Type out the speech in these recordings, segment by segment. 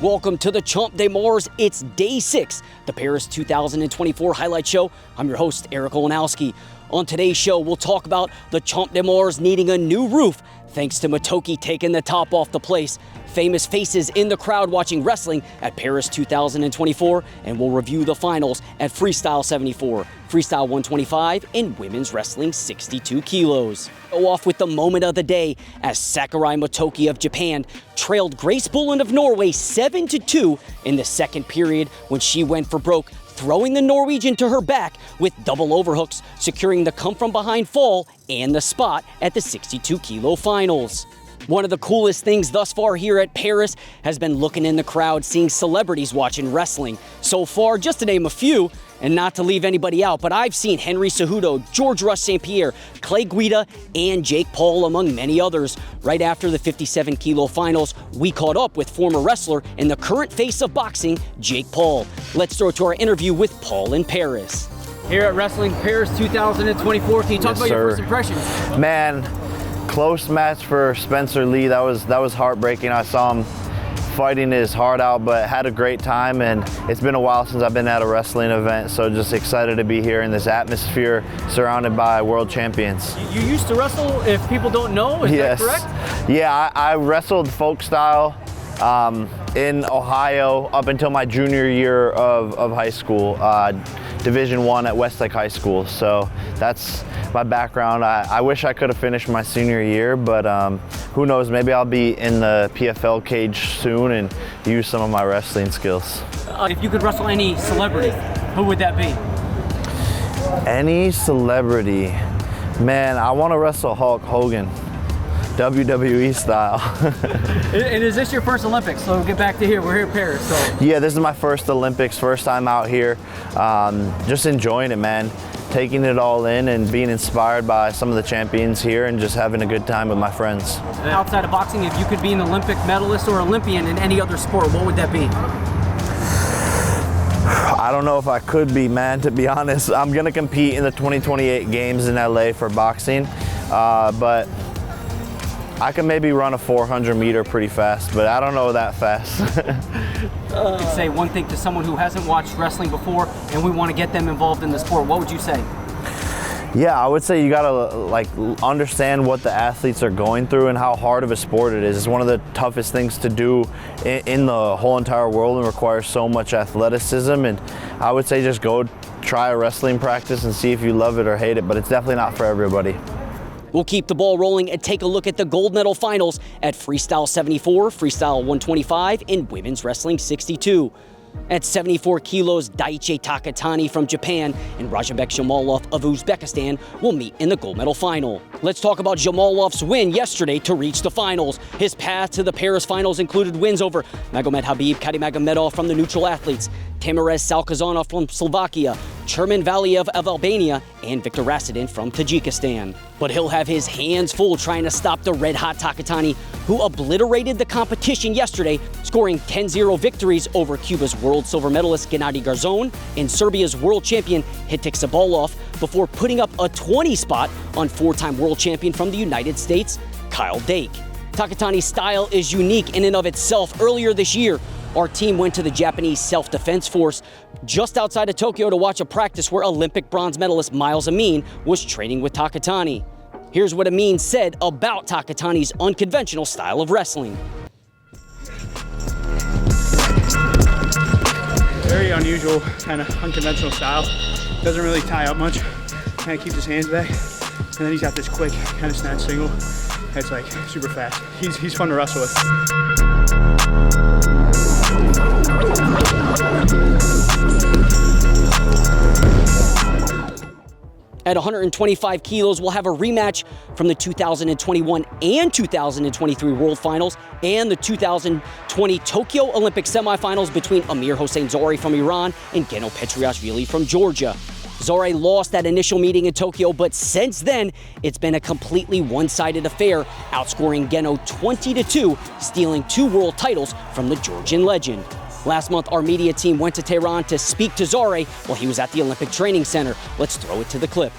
welcome to the Champ de Mars. It's day 6, the Paris 2024 highlight show. I'm your host, Eric Olenowski. On today's show, we'll talk about the Champ de Mars needing a new roof, thanks to Motoki taking the top off the place, famous faces in the crowd watching wrestling at Paris 2024, and we'll review the finals at Freestyle 74, Freestyle 125, and Women's Wrestling 62 kilos. Go off with the moment of the day as Sakurai Motoki of Japan trailed Grace Bullen of Norway 7-2 in the second period when she went for broke, throwing the Norwegian to her back with double overhooks, securing the come-from-behind fall and the spot at the 62 kilo finals. One of the coolest things thus far here at Paris has been looking in the crowd, seeing celebrities watching wrestling. So far, just to name a few, and not to leave anybody out, but I've seen Henry Cejudo, George Rush St. Pierre, Clay Guida, and Jake Paul, among many others. Right after the 57 kilo finals, we caught up with former wrestler and the current face of boxing, Jake Paul. Let's throw to our interview with Paul in Paris. Here at Wrestling Paris 2024, can you talk about your first impressions? Man, close match for Spencer Lee. That was heartbreaking. I saw him fighting his heart out, but had a great time, and it's been a while since I've been at a wrestling event, so just excited to be here in this atmosphere surrounded by world champions. You used to wrestle, if people don't know, is that correct? Yeah, I wrestled folk style in Ohio up until my junior year of high school, Division I at Westlake High School. So that's my background. I wish I could have finished my senior year, but who knows, maybe I'll be in the PFL cage soon and use some of my wrestling skills. If you could wrestle any celebrity, who would that be? Any celebrity? Man, I want to wrestle Hulk Hogan. WWE style. And is this your first Olympics? So we'll get back to here. We're here in Paris. So. Yeah, this is my first Olympics, first time out here. Just enjoying it, man. Taking it all in and being inspired by some of the champions here and just having a good time with my friends. Outside of boxing, if you could be an Olympic medalist or Olympian in any other sport, what would that be? I don't know if I could be, man, to be honest. I'm going to compete in the 2028 games in LA for boxing, but I can maybe run a 400 meter pretty fast, but I don't know that fast. You could say one thing to someone who hasn't watched wrestling before and we want to get them involved in the sport. What would you say? Yeah, I would say you gotta understand what the athletes are going through and how hard of a sport it is. It's one of the toughest things to do in the whole entire world and requires so much athleticism. And I would say just go try a wrestling practice and see if you love it or hate it, but it's definitely not for everybody. We'll keep the ball rolling and take a look at the gold medal finals at Freestyle 74, Freestyle 125, and Women's Wrestling 62. At 74 kilos, Daichi Takatani from Japan and Rajabek Jamalov of Uzbekistan will meet in the gold medal final. Let's talk about Jamalov's win yesterday to reach the finals. His path to the Paris finals included wins over Magomed Habib Karimagomedov from the neutral athletes, Tamarez Salkazanov from Slovakia, Cherman Valiev of Albania, and Viktor Rasidin from Tajikistan. But he'll have his hands full trying to stop the red-hot Takatani, who obliterated the competition yesterday, scoring 10-0 victories over Cuba's world silver medalist Gennady Garzon and Serbia's world champion Hitik Sabalov before putting up a 20 spot on four-time world champion from the United States, Kyle Dake. Takatani's style is unique in and of itself. Earlier this year, our team went to the Japanese Self-Defense Force just outside of Tokyo to watch a practice where Olympic bronze medalist Miles Amin was training with Takatani. Here's what Amin said about Takatani's unconventional style of wrestling. Very unusual, kind of unconventional style. Doesn't really tie up much. Kind of keeps his hands back. And then he's got this quick kind of snatch single. It's like super fast. He's fun to wrestle with. At 125 kilos, we'll have a rematch from the 2021 and 2023 World Finals and the 2020 Tokyo Olympic semifinals between Amir Hossein Zori from Iran and Geno Petriashvili from Georgia. Zori lost that initial meeting in Tokyo, but since then, it's been a completely one-sided affair, outscoring Geno 20-2, stealing 2 world titles from the Georgian legend. Last month, our media team went to Tehran to speak to Zori while he was at the Olympic Training Center. Let's throw it to the clip.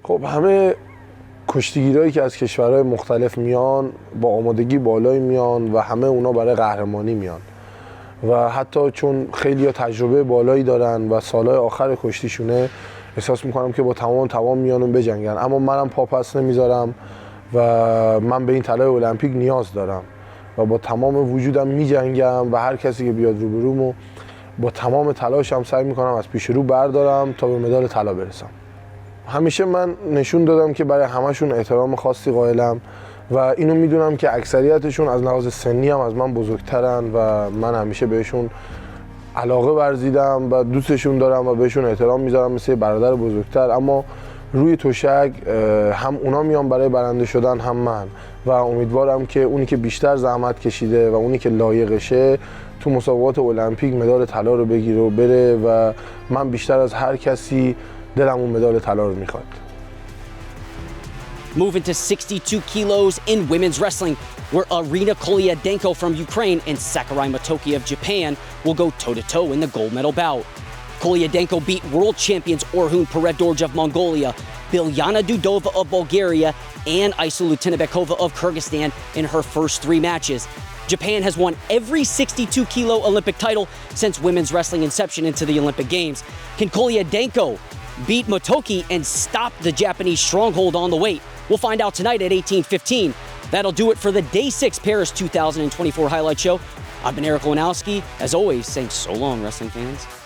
خب همه کشتیگیرایی که از کشورهای مختلف میان با آمادگی بالایی میان و همه اونا برای قهرمانی میان و حتی چون خیلی تجربه بالایی دارن و سالهای آخر کشتیشونه احساس میکنم که با تمام توان میانون بجنگن، اما منم پا پس نمیذارم و من به این طلای المپیک نیاز دارم و با تمام وجودم میجنگم و هر کسی که بیاد روبرومو با تمام تلاشم سعی میکنم از پیش رو بردارم تا به مدال طلا برسم. همیشه من نشون دادم که برای همشون احترام خاصی قائلم و اینو میدونم که اکثریتشون از لحاظ سنی هم از من بزرگترن و من همیشه بهشون علاقه ورزیدم و دوستشون دارم و بهشون احترام میذارم مثل برادر بزرگتر، اما روی تشک هم اونا میان برای برنده شدن هم من و امیدوارم که اونی که بیشتر زحمت کشیده و اونی که لایقشه تو مسابقات المپیک مدال طلا رو بگیره و بره و من بیشتر از هر کسی دلم اون مدال طلا رو میخواد. Moving to 62 kilos in women's wrestling, where Irina Kolyadenko from Ukraine and Sakurai Motoki of Japan will go toe-to-toe in the gold medal bout. Kolyadenko beat world champions Orhun Peredorj of Mongolia, Bilyana Dudova of Bulgaria, and Aysu Lutinabekova of Kyrgyzstan in her first 3 matches. Japan has won every 62-kilo Olympic title since women's wrestling inception into the Olympic Games. Can Kolyadenko beat Motoki and stop the Japanese stronghold on the weight? We'll find out tonight at 18:15. That'll do it for the Day 6 Paris 2024 Highlight Show. I've been Eric Lewanowski. As always, saying so long, wrestling fans.